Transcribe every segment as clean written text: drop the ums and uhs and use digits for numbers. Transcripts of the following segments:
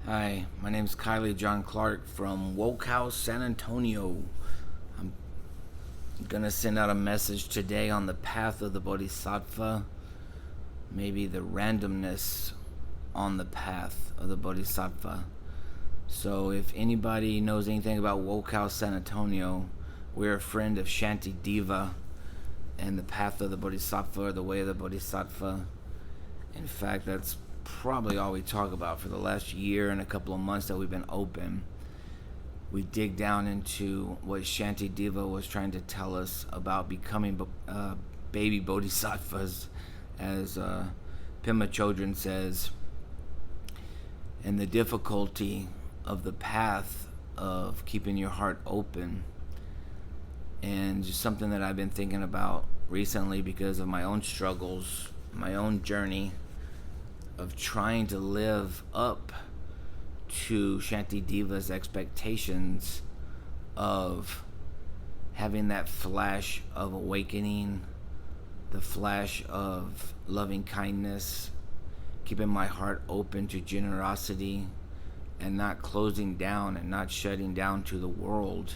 Hi, my name is Kylie John Clark from Woke House, San Antonio. I'm gonna send out a message today on the path of the Bodhisattva, maybe the randomness on the path of the Bodhisattva. So, if anybody knows anything about Woke House, San Antonio, we're a friend of Shanti Deva and the path of the Bodhisattva, or the way of the Bodhisattva. In fact, that's probably all we talk about for the last year and a couple of months that we've been open. We dig down into what Shanti Deva was trying to tell us about becoming baby bodhisattvas, as Pema Chodron says, and the difficulty of the path of keeping your heart open. And just something that I've been thinking about recently because of my own struggles, my own journey of trying to live up to Shanti Deva's expectations of having that flash of awakening, the flash of loving kindness, keeping my heart open to generosity and not closing down and not shutting down to the world,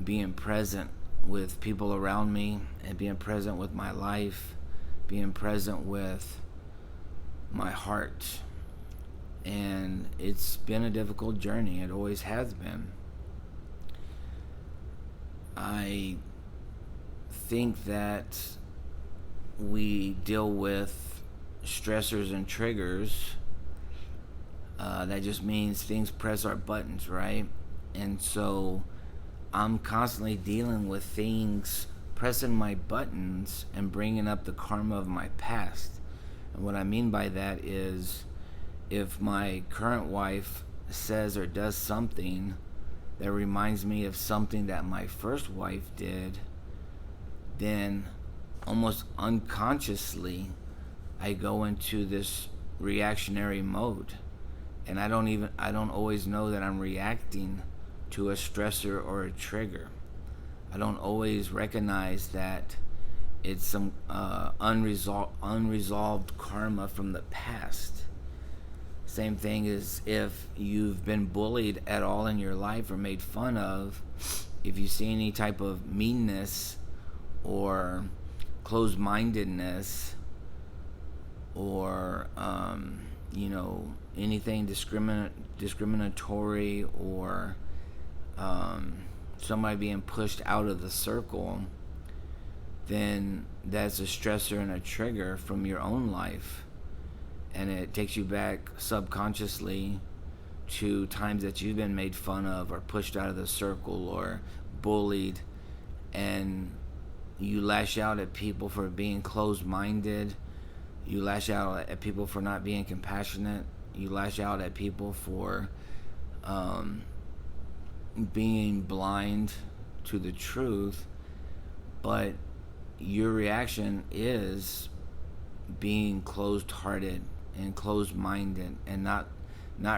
being present with people around me and being present with my life, being present with my heart. And it's been a difficult journey. It always has been. I think that we deal with stressors and triggers. That just means things press our buttons, right? And so I'm constantly dealing with things pressing my buttons and bringing up the karma of my past. And what I mean by that is, if my current wife says or does something that reminds me of something that my first wife did, then almost unconsciously I go into this reactionary mode. And I don't always know that I'm reacting to a stressor or a trigger. I don't always recognize that it's some unresolved karma from the past. Same thing as if you've been bullied at all in your life or made fun of. If you see any type of meanness or closed-mindedness or anything discriminatory or somebody being pushed out of the circle, then that's a stressor and a trigger from your own life. And it takes you back subconsciously to times that you've been made fun of or pushed out of the circle or bullied, and you lash out at people for being closed-minded. You lash out at people for not being compassionate. You lash out at people for being blind to the truth. But your reaction is being closed-hearted and closed-minded and not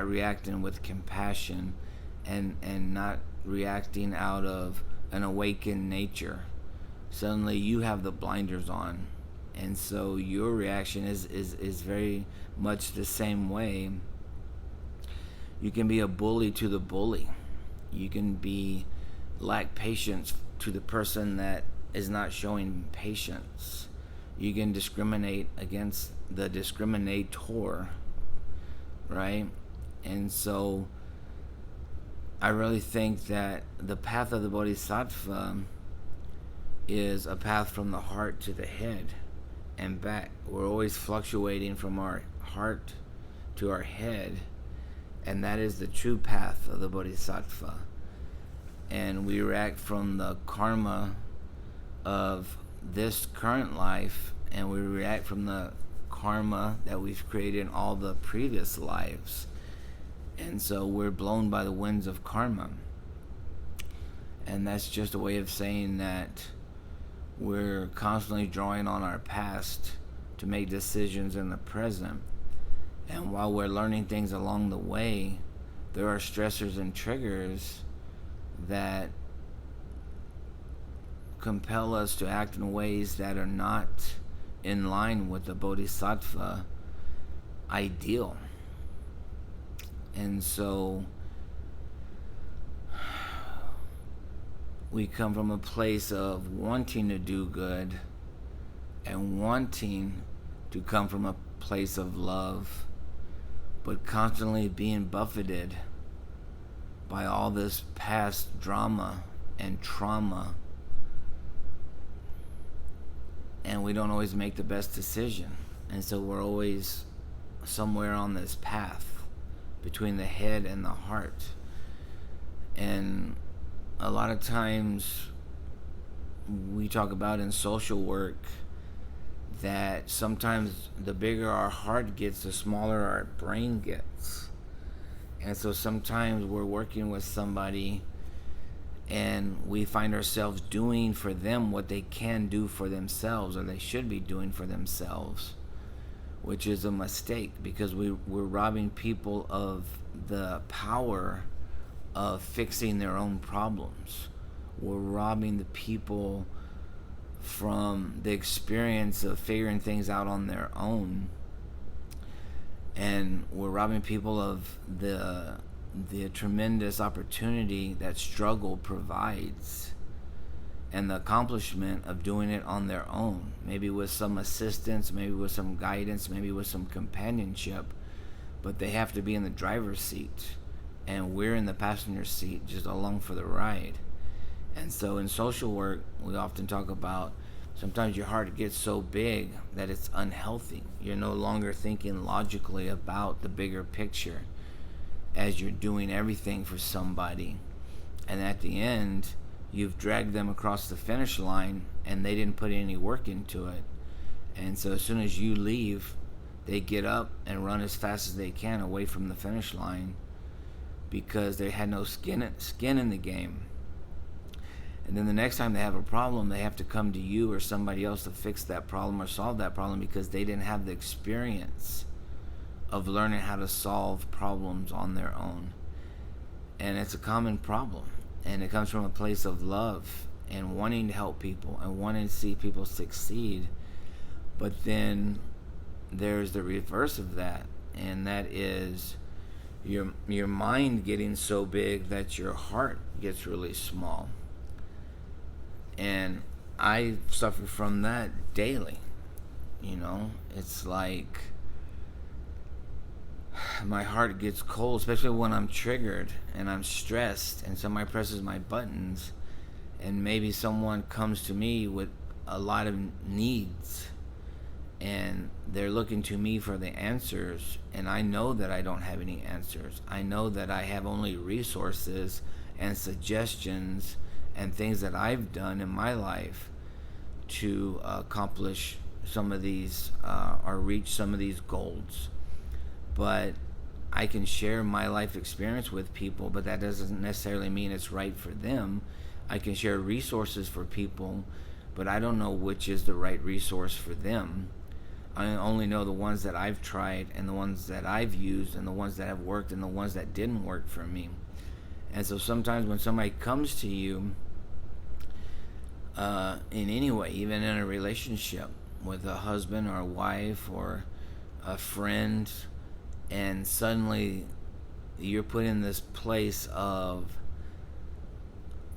reacting with compassion and not reacting out of an awakened nature. Suddenly you have the blinders on, and so your reaction is very much the same way. You can be a bully to the bully. You can lack patience to the person that is not showing patience. You can discriminate against the discriminator, right? And so I really think that the path of the Bodhisattva is a path from the heart to the head and back. We're always fluctuating from our heart to our head, and that is the true path of the Bodhisattva. And we react from the karma of this current life, and we react from the karma that we've created in all the previous lives. And so we're blown by the winds of karma. And that's just a way of saying that we're constantly drawing on our past to make decisions in the present. And while we're learning things along the way, there are stressors and triggers that compel us to act in ways that are not in line with the Bodhisattva ideal. And so we come from a place of wanting to do good and wanting to come from a place of love, but constantly being buffeted by all this past drama and trauma, and we don't always make the best decision. And so we're always somewhere on this path between the head and the heart. And a lot of times we talk about in social work that sometimes the bigger our heart gets, the smaller our brain gets. And so sometimes we're working with somebody and we find ourselves doing for them what they can do for themselves, or they should be doing for themselves, which is a mistake, because we're robbing people of the power of fixing their own problems. We're robbing the people from the experience of figuring things out on their own, and we're robbing people of the tremendous opportunity that struggle provides, and the accomplishment of doing it on their own, maybe with some assistance, maybe with some guidance, maybe with some companionship, but they have to be in the driver's seat and we're in the passenger seat just along for the ride. And so in social work, we often talk about sometimes your heart gets so big that it's unhealthy. You're no longer thinking logically about the bigger picture as you're doing everything for somebody. And at the end, you've dragged them across the finish line and they didn't put any work into it. And so as soon as you leave, they get up and run as fast as they can away from the finish line because they had no skin in the game. And then the next time they have a problem, they have to come to you or somebody else to fix that problem or solve that problem because they didn't have the experience of learning how to solve problems on their own. And it's a common problem. And it comes from a place of love and wanting to help people and wanting to see people succeed. But then there's the reverse of that, and that is your mind getting so big that your heart gets really small. And I suffer from that daily. It's like my heart gets cold, especially when I'm triggered and I'm stressed and somebody presses my buttons, and maybe someone comes to me with a lot of needs and they're looking to me for the answers, and I know that I don't have any answers. I know that I have only resources and suggestions and things that I've done in my life to accomplish some of these or reach some of these goals. But I can share my life experience with people, but that doesn't necessarily mean it's right for them. I can share resources for people, but I don't know which is the right resource for them. I only know the ones that I've tried and the ones that I've used and the ones that have worked and the ones that didn't work for me. And so sometimes when somebody comes to you in any way, even in a relationship with a husband or a wife or a friend, and suddenly you're put in this place of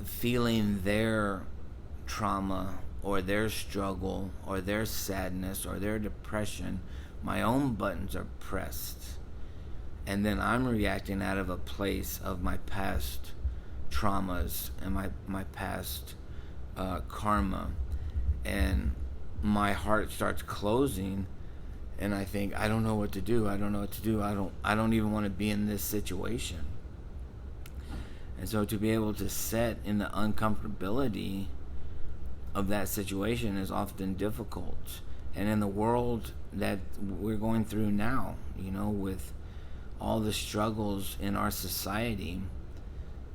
feeling their trauma or their struggle or their sadness or their depression, my own buttons are pressed. And then I'm reacting out of a place of my past traumas and my past karma. And my heart starts closing, and I think, I don't know what to do. I don't even want to be in this situation. And so to be able to sit in the uncomfortability of that situation is often difficult. And in the world that we're going through now, with all the struggles in our society,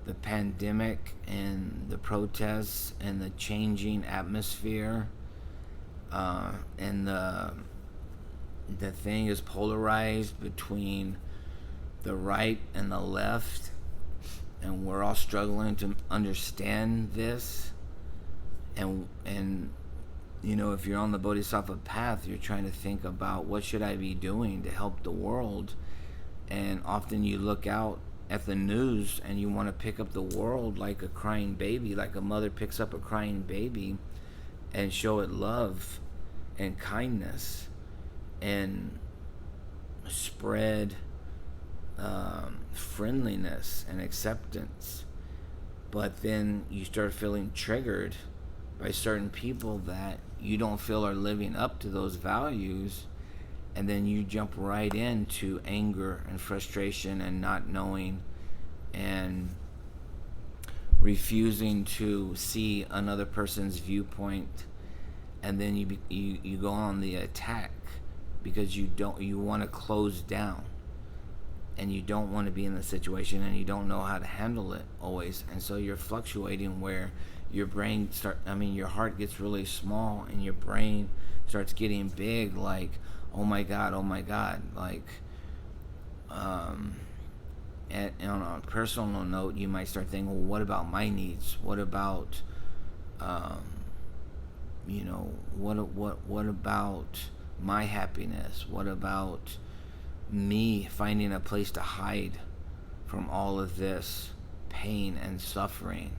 the pandemic and the protests and the changing atmosphere, and the thing is polarized between the right and the left, and we're all struggling to understand this. And if you're on the Bodhisattva path, you're trying to think about, what should I be doing to help the world? And often you look out at the news and you want to pick up the world like a crying baby, like a mother picks up a crying baby, and show it love and kindness and spread friendliness and acceptance. But then you start feeling triggered by certain people that you don't feel are living up to those values, and then you jump right into anger and frustration and not knowing and refusing to see another person's viewpoint, and then you go on the attack because you want to close down, and you don't want to be in the situation, and you don't know how to handle it always, and so you're fluctuating where your your heart gets really small and your brain starts getting big, like oh my god, like and on a personal note, you might start thinking, well, what about my needs? What about what about my happiness? What about me finding a place to hide from all of this pain and suffering?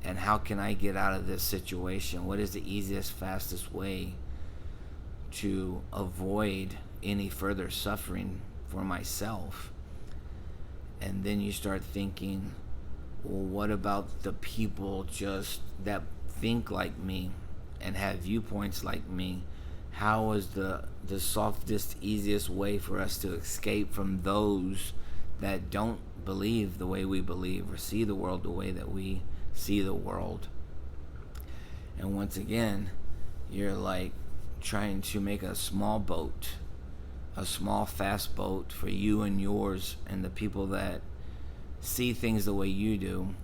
And how can I get out of this situation? What is the easiest, fastest way to avoid any further suffering for myself? And then you start thinking, well, what about the people just that think like me and have viewpoints like me? How is the softest, easiest way for us to escape from those that don't believe the way we believe or see the world the way that we see the world? And once again, you're like trying to make a small boat, a small fast boat for you and yours and the people that see things the way you do,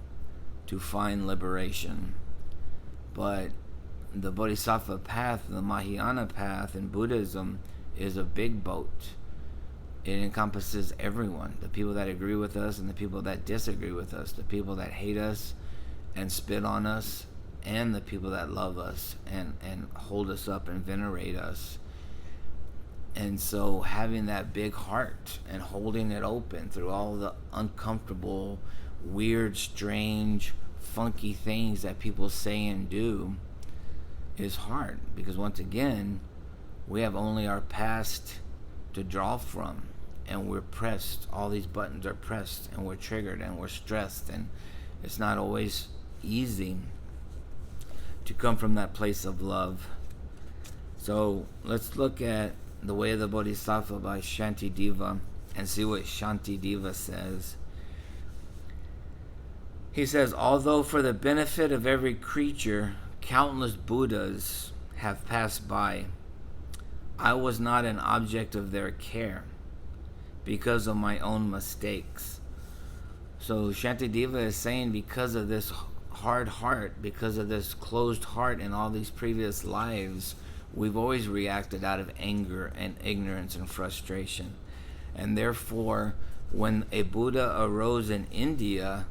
to find liberation. But the Bodhisattva path, the Mahayana path in Buddhism, is a big boat. It encompasses everyone, the people that agree with us and the people that disagree with us, the people that hate us and spit on us, and the people that love us and hold us up and venerate us. And so having that big heart and holding it open through all the uncomfortable, weird, strange, funky things that people say and do is hard, because once again, we have only our past to draw from, and we're pressed, all these buttons are pressed, and we're triggered and we're stressed, and it's not always easy to come from that place of love. So let's look at The Way of the Bodhisattva by Shantideva and see what Shantideva says. He says, although for the benefit of every creature countless Buddhas have passed by, I was not an object of their care because of my own mistakes. So Shantideva is saying, because of this hard heart, because of this closed heart in all these previous lives, we've always reacted out of anger and ignorance and frustration. And therefore, when a Buddha arose in India,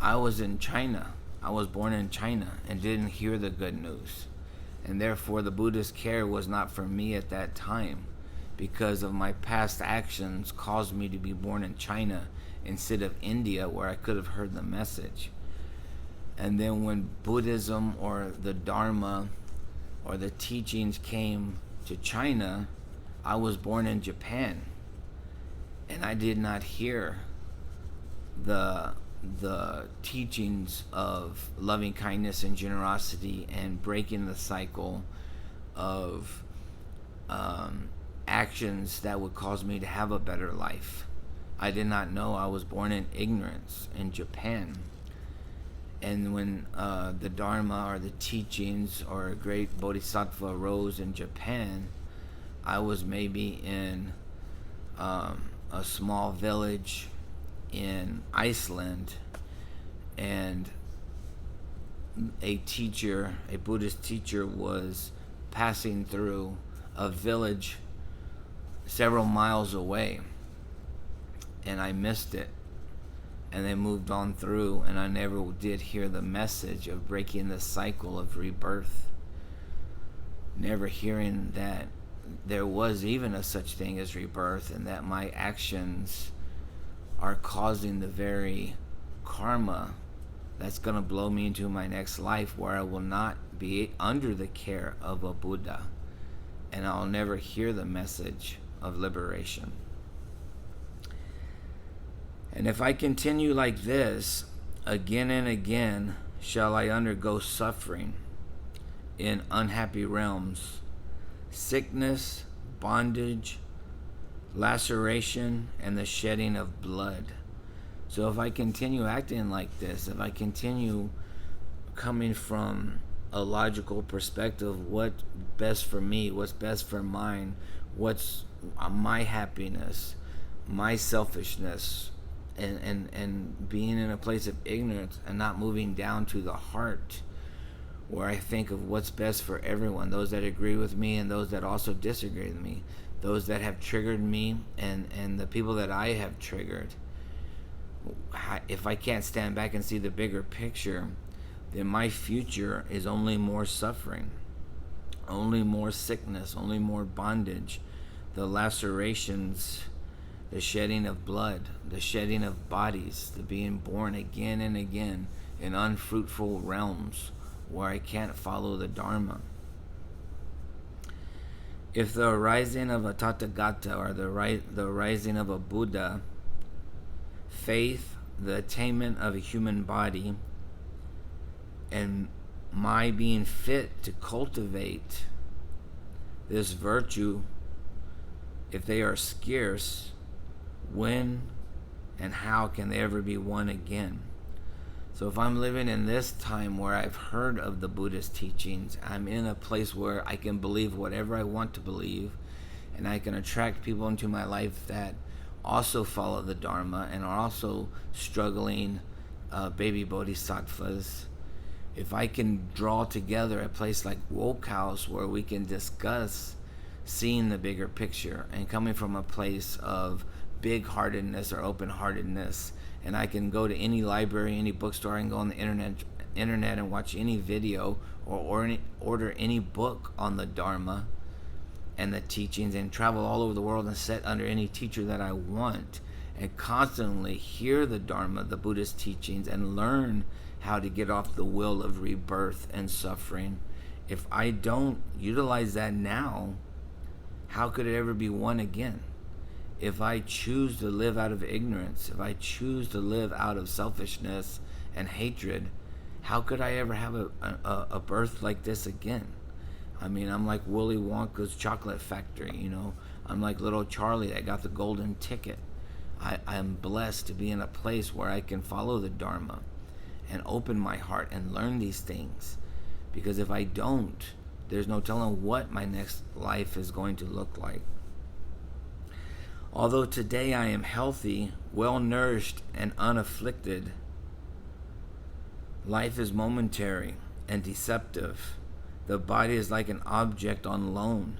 I was in China. I was born in China and didn't hear the good news. And therefore, the Buddha's care was not for me at that time, because of my past actions caused me to be born in China instead of India, where I could have heard the message. And then when Buddhism or the Dharma or the teachings came to China, I was born in Japan, and I did not hear the teachings of loving kindness and generosity and breaking the cycle of actions that would cause me to have a better life. I did not know. I was born in ignorance in Japan. And when the Dharma or the teachings or a great Bodhisattva arose in Japan, I was maybe in a small village in Iceland, and a Buddhist teacher was passing through a village several miles away, and I missed it. And they moved on through, and I never did hear the message of breaking the cycle of rebirth. Never hearing that there was even a such thing as rebirth, and that my actions are causing the very karma that's going to blow me into my next life, where I will not be under the care of a Buddha, and I'll never hear the message of liberation. And if I continue like this, again and again shall I undergo suffering in unhappy realms, sickness, bondage, laceration, and the shedding of blood. So if I continue acting like this, if I continue coming from a logical perspective, what's best for me, what's best for mine, what's my happiness, my selfishness, and being in a place of ignorance and not moving down to the heart, where I think of what's best for everyone, those that agree with me and those that also disagree with me, those that have triggered me and the people that I have triggered. If I can't stand back and see the bigger picture, then my future is only more suffering, only more sickness, only more bondage, the lacerations, the shedding of blood, the shedding of bodies, the being born again and again in unfruitful realms where I can't follow the Dharma. If the arising of a Tathagata, or the rising of a Buddha, faith, the attainment of a human body, and my being fit to cultivate this virtue, if they are scarce, when and how can they ever be won again? So if I'm living in this time where I've heard of the Buddhist teachings, I'm in a place where I can believe whatever I want to believe, and I can attract people into my life that also follow the Dharma and are also struggling baby bodhisattvas. If I can draw together a place like Woke House where we can discuss seeing the bigger picture and coming from a place of big-heartedness or open-heartedness, and I can go to any library, any bookstore, I can go on the internet and watch any video or order any book on the Dharma and the teachings, and travel all over the world and sit under any teacher that I want, and constantly hear the Dharma, the Buddhist teachings, and learn how to get off the wheel of rebirth and suffering. If I don't utilize that now, how could it ever be won again? If I choose to live out of ignorance, if I choose to live out of selfishness and hatred, how could I ever have a birth like this again? I mean, I'm like Willy Wonka's chocolate factory, you know. I'm like little Charlie that got the golden ticket. I'm blessed to be in a place where I can follow the Dharma and open my heart and learn these things. Because if I don't, there's no telling what my next life is going to look like. Although today I am healthy, well-nourished, and unafflicted, life is momentary and deceptive. The body is like an object on loan,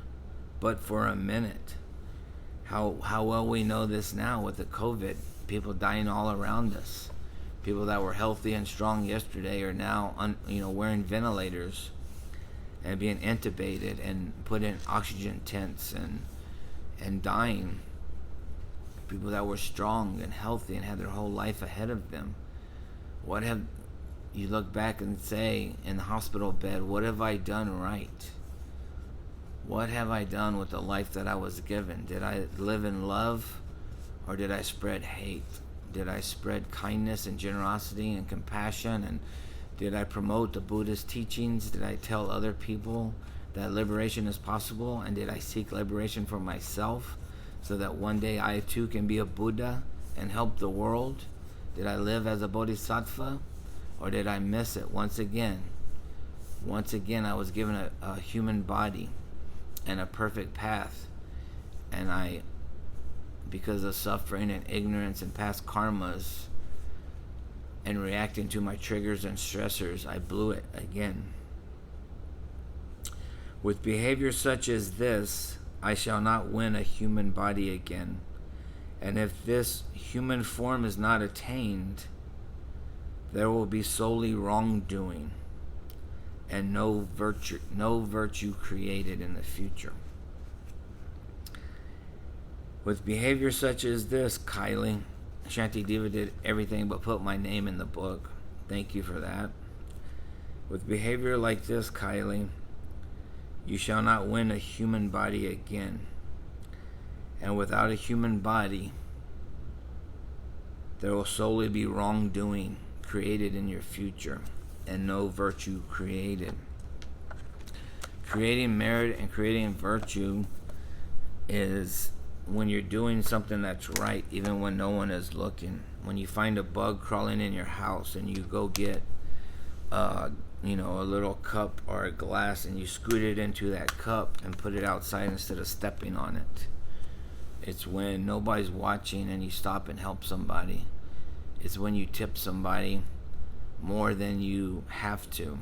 but for a minute. How well we know this now with the COVID. People dying all around us. People that were healthy and strong yesterday are now wearing ventilators and being intubated and put in oxygen tents and dying. People that were strong and healthy and had their whole life ahead of them. What have you look back and say in the hospital bed, what have I done right? What have I done with the life that I was given? Did I live in love, or did I spread hate? Did I spread kindness and generosity and compassion? And did I promote the Buddhist teachings? Did I tell other people that liberation is possible? And did I seek liberation for myself so that one day I too can be a Buddha and help the world? Did I live as a Bodhisattva, or did I miss it once again? Once again, I was given a human body and a perfect path, and I, because of suffering and ignorance and past karmas and reacting to my triggers and stressors, I blew it again. With behavior such as this, I shall not win a human body again. And if this human form is not attained, there will be solely wrongdoing and no virtue created in the future. With behavior such as this, Kylie, Shanti Diva did everything but put my name in the book. Thank you for that. With behavior like this, Kylie, you shall not win a human body again. And without a human body, there will solely be wrongdoing created in your future and no virtue created. Creating merit and creating virtue is when you're doing something that's right, even when no one is looking. When you find a bug crawling in your house and you go get a little cup or a glass and you scoot it into that cup and put it outside instead of stepping on it. It's when nobody's watching and you stop and help somebody. It's when you tip somebody more than you have to.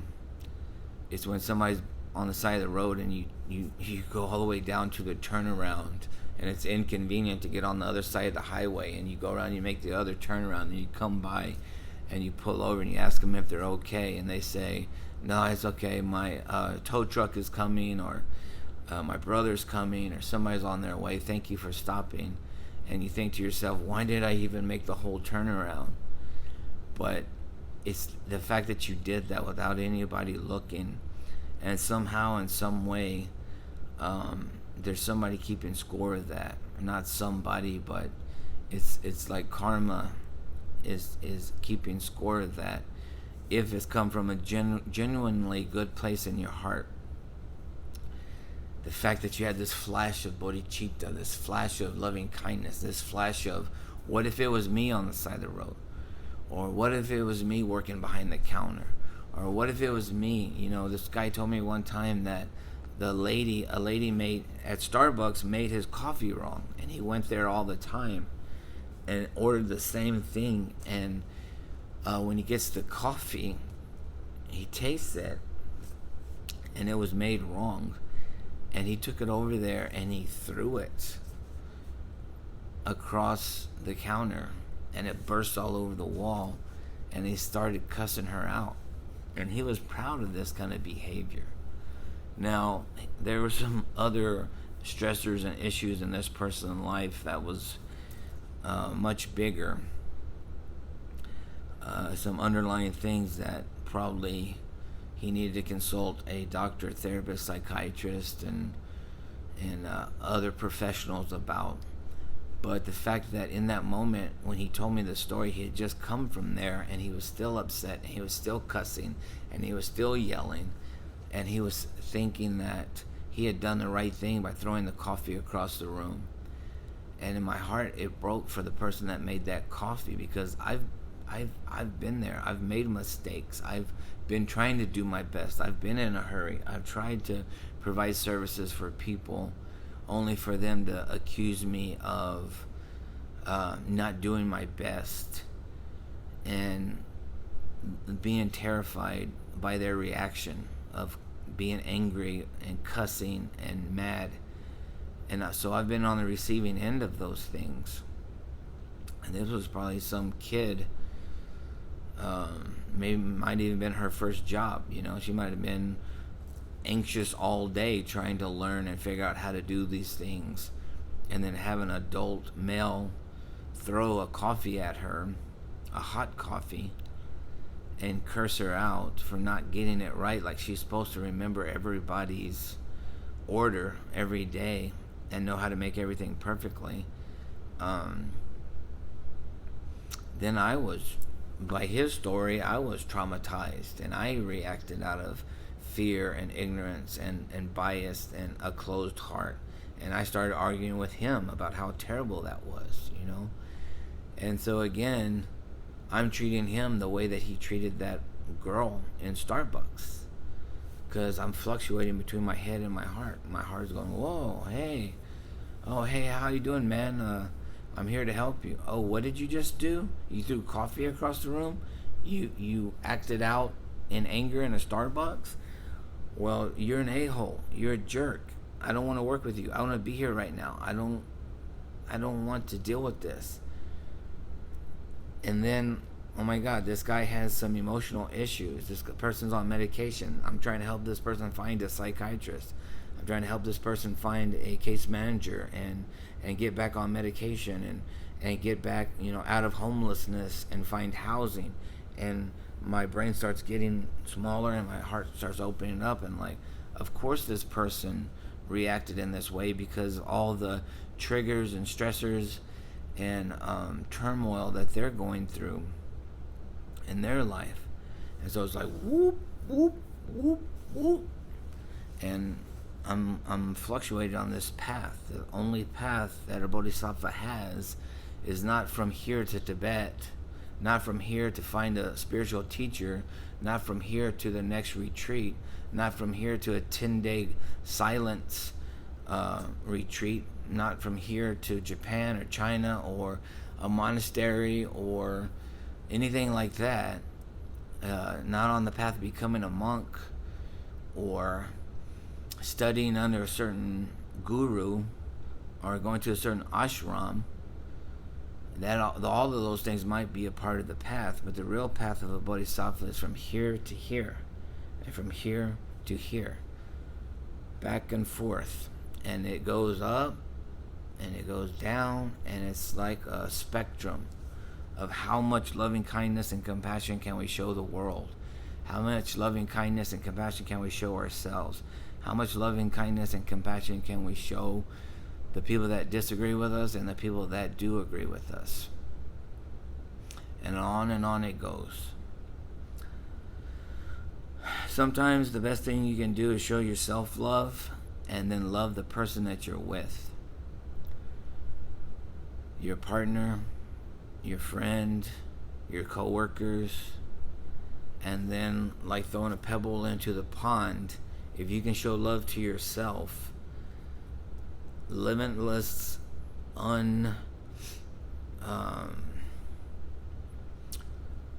It's when somebody's on the side of the road and you go all the way down to the turnaround and it's inconvenient to get on the other side of the highway, and you go around, you make the other turnaround, and you come by and you pull over and you ask them if they're okay, and they say, no, it's okay, my tow truck is coming, or my brother's coming, or somebody's on their way, thank you for stopping. And you think to yourself, why did I even make the whole turnaround? But it's the fact that you did that without anybody looking, and somehow in some way there's somebody keeping score of that. Not somebody, but it's like karma is keeping score of that, if it's come from a genuinely good place in your heart. The fact that you had this flash of bodhicitta, this flash of loving kindness, this flash of, what if it was me on the side of the road? Or what if it was me working behind the counter? Or what if it was me? This guy told me one time that a lady made at Starbucks made his coffee wrong, and he went there all the time and ordered the same thing, and when he gets the coffee, he tastes it and it was made wrong, and he took it over there and he threw it across the counter, and it burst all over the wall, and he started cussing her out, and he was proud of this kind of behavior. Now, there were some other stressors and issues in this person's life that was much bigger. Some underlying things that probably he needed to consult a doctor, therapist, psychiatrist, and other professionals about. But the fact that in that moment, when he told me the story, he had just come from there, and he was still upset, and he was still cussing, and he was still yelling, and he was thinking that he had done the right thing by throwing the coffee across the room. And in my heart, it broke for the person that made that coffee, because I've been there. I've made mistakes. I've been trying to do my best. I've been in a hurry. I've tried to provide services for people, only for them to accuse me of not doing my best, and being terrified by their reaction of being angry and cussing and mad. And so I've been on the receiving end of those things. And this was probably some kid, maybe might even been her first job. She might have been anxious all day trying to learn and figure out how to do these things, and then have an adult male throw a coffee at her, a hot coffee, and curse her out for not getting it right, like she's supposed to remember everybody's order every day and know how to make everything perfectly. Then I was, by his story, I was traumatized, and I reacted out of fear and ignorance and bias and a closed heart, and I started arguing with him about how terrible that was. And so again, I'm treating him the way that he treated that girl in Starbucks, because I'm fluctuating between my head and my heart. My heart's going, whoa, hey, oh, hey, how you doing, man? I'm here to help you. Oh, what did you just do? You threw coffee across the room? You acted out in anger in a Starbucks? Well, you're an a-hole. You're a jerk. I don't want to work with you. I want to be here right now. I don't want to deal with this. And then, oh my God, this guy has some emotional issues. This person's on medication. I'm trying to help this person find a psychiatrist. I'm trying to help this person find a case manager and get back on medication and get back, out of homelessness and find housing. And my brain starts getting smaller and my heart starts opening up, and like, of course this person reacted in this way because all the triggers and stressors and turmoil that they're going through in their life. And so it's like whoop whoop whoop whoop, and I'm fluctuating on this path. The only path that a bodhisattva has is not from here to Tibet, not from here to find a spiritual teacher, not from here to the next retreat, not from here to a 10-day silence retreat, not from here to Japan or China or a monastery or anything like that. Not on the path of becoming a monk or studying under a certain guru or going to a certain ashram. That all of those things might be a part of the path, but the real path of a bodhisattva is from here to here, and from here to here, back and forth, and it goes up and it goes down, and it's like a spectrum of how much loving kindness and compassion can we show the world, how much loving kindness and compassion can we show ourselves, how much loving kindness and compassion can we show the people that disagree with us and the people that do agree with us. And on it goes. Sometimes the best thing you can do is show yourself love and then love the person that you're with. Your partner, your friend, your coworkers, and then like throwing a pebble into the pond, if you can show love to yourself, limitless,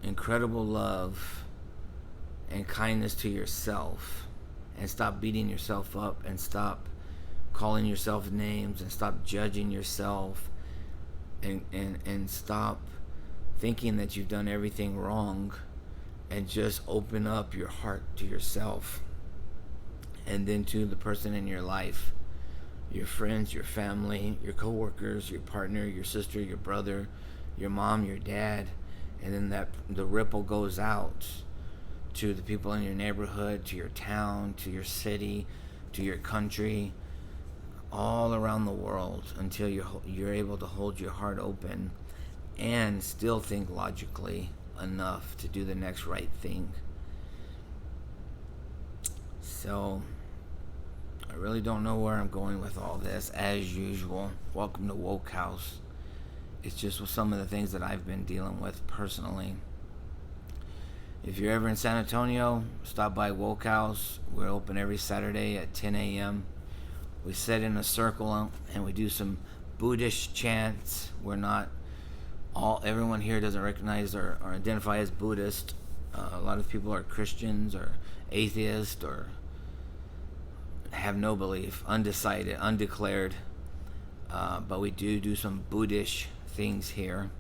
incredible love and kindness to yourself, and stop beating yourself up and stop calling yourself names and stop judging yourself and stop thinking that you've done everything wrong, and just open up your heart to yourself and then to the person in your life, your friends, your family, your coworkers, your partner, your sister, your brother, your mom, your dad, and then the ripple goes out to the people in your neighborhood, to your town, to your city, to your country, all around the world, until you're able to hold your heart open and still think logically enough to do the next right thing. So I really don't know where I'm going with all this. As usual, welcome to Woke House. It's just some of the things that I've been dealing with personally. If you're ever in San Antonio, stop by Woke House. We're open every Saturday at 10 a.m. We sit in a circle and we do some Buddhist chants. Everyone here doesn't recognize or identify as Buddhist. A lot of people are Christians or atheists or have no belief, undecided, undeclared. But we do some Buddhist things here.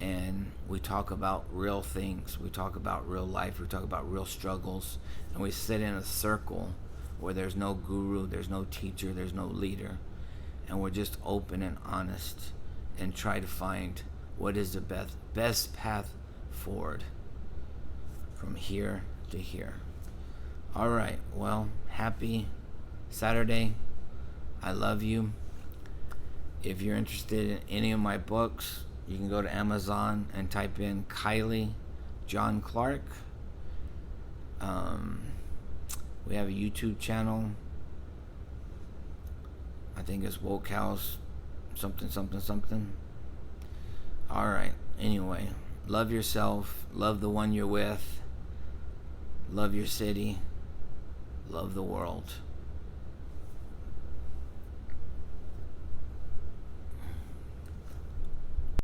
And we talk about real things. We talk about real life. We talk about real struggles. And we sit in a circle where there's no guru, there's no teacher, there's no leader. And we're just open and honest and try to find what is the best path forward from here to here. All right, well, happy Saturday. I love you. If you're interested in any of my books, you can go to Amazon and type in Kylie John Clark. We have a YouTube channel. I think it's Woke House something. All right. Anyway, love yourself. Love the one you're with. Love your city. Love the world.